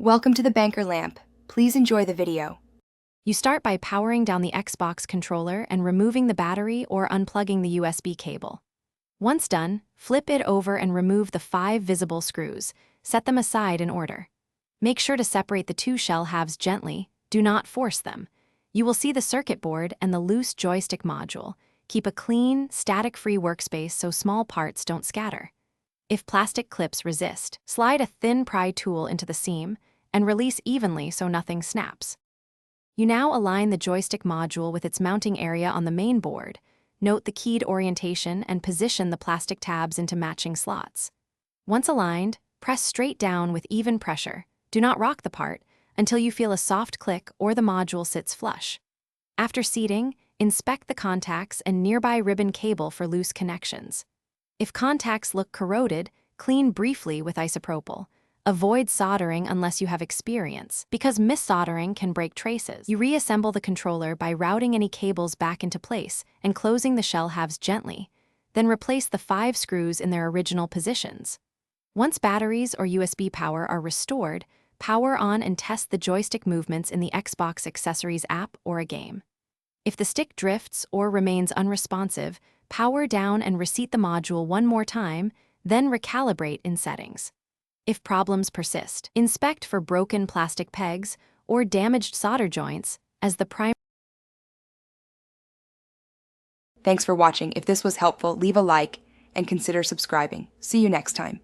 Welcome to the Banker Lamp. Please enjoy the video. You start by powering down the Xbox controller and removing the battery or unplugging the USB cable. Once done, flip it over and remove the 5 visible screws. Set them aside in order. Make sure to separate the 2 shell halves gently. Do not force them. You will see the circuit board and the loose joystick module. Keep a clean, static-free workspace so small parts don't scatter. If plastic clips resist, slide a thin pry tool into the seam and release evenly so nothing snaps. You now align the joystick module with its mounting area on the main board. Note the keyed orientation and position the plastic tabs into matching slots. Once aligned, press straight down with even pressure. Do not rock the part until you feel a soft click or the module sits flush. After seating, inspect the contacts and nearby ribbon cable for loose connections. If contacts look corroded, clean briefly with isopropyl. Avoid soldering unless you have experience, because mis-soldering can break traces. You reassemble the controller by routing any cables back into place and closing the shell halves gently. Then replace the 5 screws in their original positions. Once batteries or USB power are restored, power on and test the joystick movements in the Xbox Accessories app or a game. If the stick drifts or remains unresponsive, power down and reseat the module one more time, then recalibrate in settings. If problems persist, inspect for broken plastic pegs or damaged solder joints as the primary. Thanks for watching. If this was helpful, leave a like and consider subscribing. See you next time.